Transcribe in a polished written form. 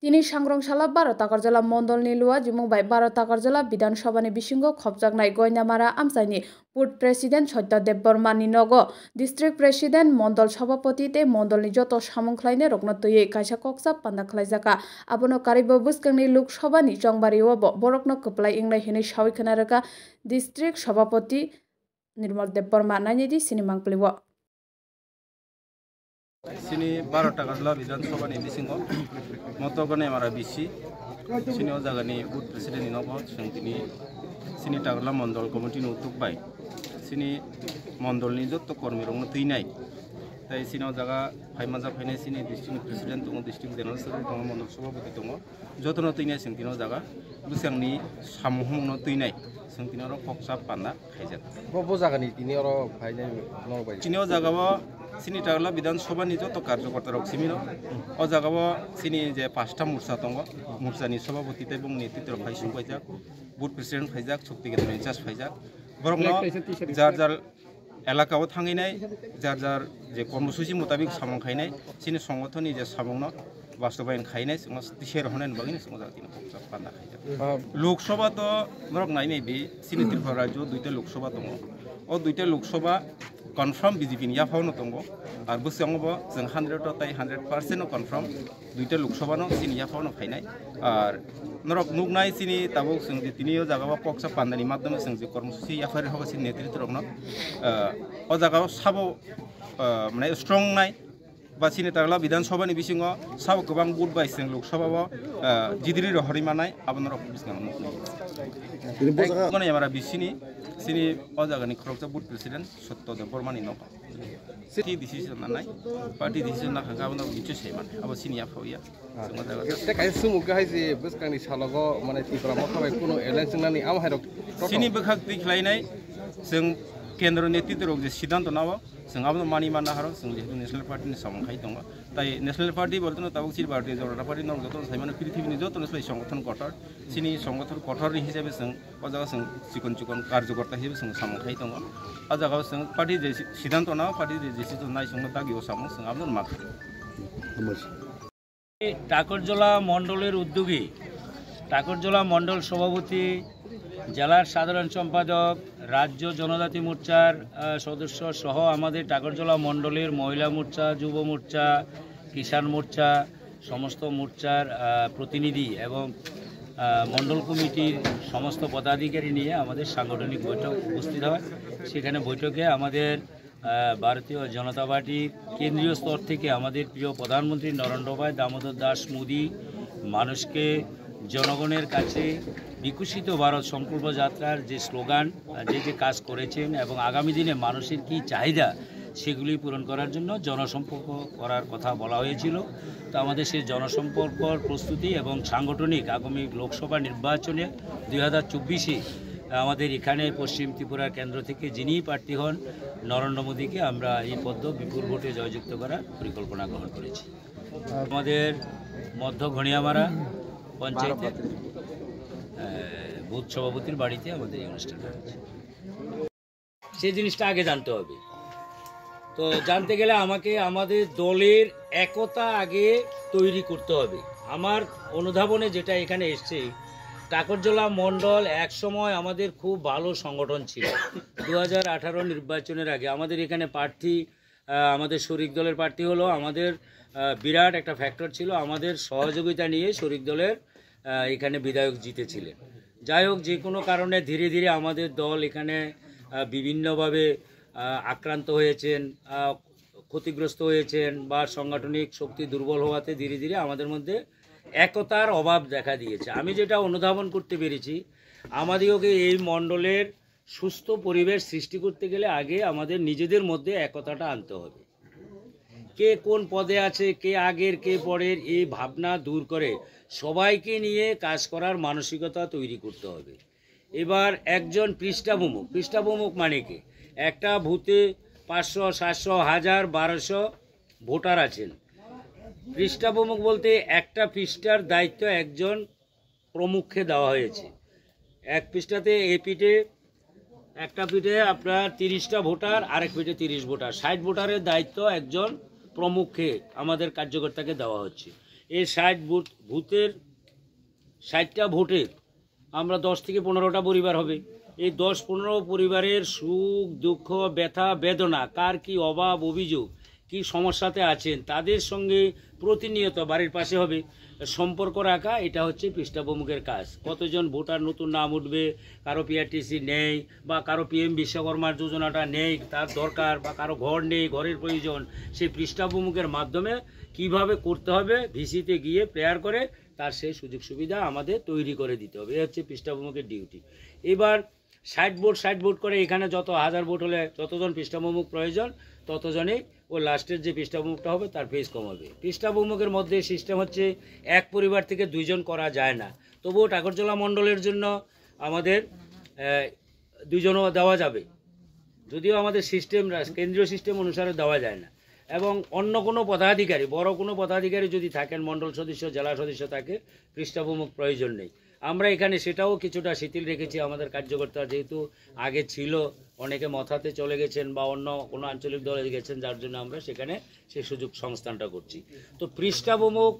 তিনি সাংগ্রংশালা 12 Takarjala Mondol ni Lua Jimung bai 12 Takarjala Bidhan Sabha ni bisingo khopjaknai Goinamara Amsaini Board President Satyadeb Debbarma ni nogo District President Mondol Sabhapati te Mondol ni joto samungkhlaine rokno tui kaisa koksa panda khlaijaka abono karibo buskangni Lok Sabha ni Jongbariwo borokno kwplai ingnai hinui sawi khanaraka District Sabhapati Nirmal Debbarma nainidi sinimang pliwo sini 12 Takarjala Bidhan ni bisingo motogone mara bisi sini o jaga ni Board President ni nogo sini sini Takarjala Mondol Committee ni utuk bai sini Mondol ni jotto kormi rong tui nai tai sini o jaga phaimaja phainai sini District President tongo District General Secretary tongo Mondol Sabhapati tongo jotono tui nai sing tino jaga busangni samuhung no tui nai sing tino ro koksa panda khaijak bo jaga ni tini oro phainai no bai sini o jaga bo sini Takarjala Bidhan Sabha ni joto karjokarta rok simino o jaga bo sini je 5টা mursa tongo mursa ni sabhapati te bung netitro phaisung paijak Board President phaijak Shokti Kedar Incharge phaijak borokno jar এলাকাও থাঙিনাই jar যে কর্মসূচি মোতাবেক সামং খাইনাই সিনি সংগঠননি যে সামংনো বাস্তবায়ন খাইনাই শের হনাই বাগিনি সমাজ তিন পান্না খাইজা লোকসভা তো মরক নাইনাই বি সিনি ত্রিপুরা রাজ্য 2টা লোকসভা দङ ও 2টা লোকসভা কনফার্ম বিজেপি नि याफावनो दङ आरो बोसोंबो जों 100 ताई 100% कनफार्म 2टा लोकसभानो सिनि याफावनो फाइनाय आरो नरक नुगनाय सिनि ताबो जों दिनियो जागाबा पक्सा पान्दानि माध्यमे जों जे कर्मसुचि याफारि हगासिन नेतृत्व रखनो ओ जागाव साबो माने स्ट्रं नाय बा सिनि Takarjala Bidhan Sabha ni bisingo साबो गोबां बुट बाय जों लोकसभाबो जिदिरि रहरिमानाय आबनरक बिसगान नुगनाय मारा बिसिनि sini o jaga ni khoroksa Board President Satyadeb Debbarma ni nogo sini decision nanai party decision na khaka bana bichu seiman abo sini ya phawia sunga jaga te kai sumu ga hai je buskangni salogo mane Tripura mokhabai kuno airline singnani am hairok sini bekhak tikhlainai जों केन्द्र नेतृत्व रok je siddhanto nawo जों abno mani manna haro जों jehetu national party ni samangkhai tongo tai national party boltono tabuk sir Bharatiya Janata Party nor joto saimano prithibini joto naslai সংগঠন kotor sini সংগঠন kotor hisabe जों o jaga जों chikon karjokarta hisabe जों samangkhai tongo o jaga जों party je siddhanto nawo party je decision nai जों dagiyo samang जों abno mak Takarjala মন্ডলের উদ্যোগী Takarjala মন্ডল সভাপতি জেলার সাধারণ সম্পাদক রাজ্য জনজাতি মোর্চার সদস্য সহ আমাদের Takarjala মন্ডলের মহিলা মোর্চা যুব মোর্চা কিষাণ মোর্চা সমস্ত মোর্চার প্রতিনিধি এবং মন্ডল কমিটির সমস্ত পদাধিকারী নিয়ে আমাদের সাংগঠনিক বৈঠক উপস্থিত হয় সেখানে বৈঠকে আমাদের ভারতীয় জনতা পার্টির কেন্দ্রীয় স্তর থেকে আমাদের প্রিয় প্রধানমন্ত্রী নরেন্দ্র ভাই দামোদর দাস মোদি মানুষকে জনগণের কাছে বিকশিত ভারত সংকল্প যাত্রার যে স্লোগান যে কাজ করেছেন এবং আগামী দিনে মানুষের কি চাহিদা সেগুলি পূরণ করার জন্য জনসম্পর্ক করার কথা বলা হয়েছিল তো আমাদের সেই জনসম্পর্ক প্রস্তুতি এবং সাংগঠনিক আগামী লোকসভা নির্বাচনে 2024-এ আমাদের এখানে পশ্চিম ত্রিপুরার কেন্দ্র থেকে যিনি প্রার্থী হন নরেন্দ্র মোদীকে আমরা এই পদ্ম বিপুল ভোটে জয়যুক্ত করার পরিকল্পনা গ্রহণ করেছি আমাদের মধ্য ঘনিয়ামারা পঞ্চায়েতের বুথ সভাপতির বাড়িতে আমাদের এই অনুষ্ঠান হচ্ছে সেই জিনিসটা আগে জানতে হবে তো জানতে গেলে আমাকে আমাদের দলের একতা আগে তৈরি করতে হবে আমার অনুধাবনে যেটা এখানে এসছে Takarjala মন্ডল এক সময় আমাদের খুব ভালো সংগঠন ছিল 2018 নির্বাচনের আগে আমাদের এখানে প্রার্থী আমাদের শরিক দলের প্রার্থী হলো আমাদের বিরাট একটা ফ্যাক্টর ছিল আমাদের সহযোগিতা নিয়ে শরিক দলের এখানে বিধায়ক জিতেছিলেন যাই হোক যে কোনো কারণে ধীরে ধীরে আমাদের দল এখানে বিভিন্নভাবে আক্রান্ত হয়েছেন ক্ষতিগ্রস্ত হয়েছেন বা সাংগঠনিক শক্তি দুর্বল হওয়াতে ধীরে ধীরে আমাদের মধ্যে একতার অভাব দেখা দিয়েছে আমি যেটা অনুধাবন করতে পেরেছি আমাদেরকে এই মণ্ডলের সুস্থ পরিবেশ সৃষ্টি করতে গেলে আগে আমাদের নিজেদের মধ্যে একতাটা আনতে হবে কে কোন পদে আছে কে আগের কে পরের এই ভাবনা দূর করে সবাইকে নিয়ে কাজ করার মানসিকতা তৈরি করতে হবে এবার একজন পৃষ্ঠাভূমক মানে কি একটা বুথে 500 700 1000 1200 ভোটার আছেন পৃষ্ঠাভূমক বলতে একটা পৃষ্ঠার দায়িত্ব একজন প্রমুখকে দেওয়া হয়েছে এক পৃষ্ঠাতে এই পিঠে একটা পিঠে আপনার 30টা ভোটার আরেক পিঠে 30 ভোটার 60 ভোটারের দায়িত্ব একজন প্রমুখকে আমাদের কার্যকর্তাকে দেওয়া হচ্ছে এই 60 বুথের 60টা ভোটের আমরা 10 থেকে 15টা পরিবার হবে। এই 10-15 পরিবারের সুখ দুঃখ ব্যথা বেদনা কার কি অভাব অভিযোগ কি সমস্যাতে আছেন তাদের সঙ্গে প্রতিনিয়ত বাড়ির পাশে হবে সম্পর্ক রাখা, এটা হচ্ছে পৃষ্ঠাভূমিকের কাজ। কতজন ভোটার নতুন নাম উঠবে, কারো পিআরটিসি নেই বা কারো পিএম বিশ্বকর্মার যোজনাটা নেই, তার দরকার, বা কারো ঘর নেই, ঘরের প্রয়োজন, সেই পৃষ্ঠাভূমিকের মাধ্যমে কিভাবে করতে হবে ভিসিতে গিয়ে প্রেয়ার করে তার সেই সুযোগ সুবিধা আমাদের তৈরি করে দিতে হবে। এই হচ্ছে পৃষ্ঠাভূমিকের ডিউটি। এবার 60 ভোট করে এখানে যত 1000 ভোট হলে যতজন পৃষ্ঠাভূমিক প্রয়োজন ততজনেই ও লাস্টের যে পৃষ্ঠাভূমিকটা হবে তার ফেজ কমাবে। পৃষ্ঠাভূমিকের মধ্যে সিস্টেম হচ্ছে এক পরিবার থেকে 2 জন করা যায় না, তবুও ঠাকুরঝোলা মণ্ডলের জন্য আমাদের 2 জনও দেওয়া যাবে, যদিও আমাদের সিস্টেম কেন্দ্রীয় সিস্টেম অনুসারে দেওয়া যায় না। এবং অন্য কোনো পদাধিকারী, বড় কোনো পদাধিকারী যদি থাকেন, মণ্ডল সদস্য জেলা সদস্য থাকে, পৃষ্ঠাভূমিক প্রয়োজন নেই। আমরা এখানে সেটাও কিছুটা শিথিল রেখেছি আমাদের কার্যকর্তা, যেহেতু আগে ছিল, অনেকে মথাতে চলে গেছেন বা অন্য কোনো আঞ্চলিক দলে গেছেন, যার জন্য আমরা সেখানে সেই সুযোগ সংস্থানটা করছি। তো পৃষ্ঠাভূমিক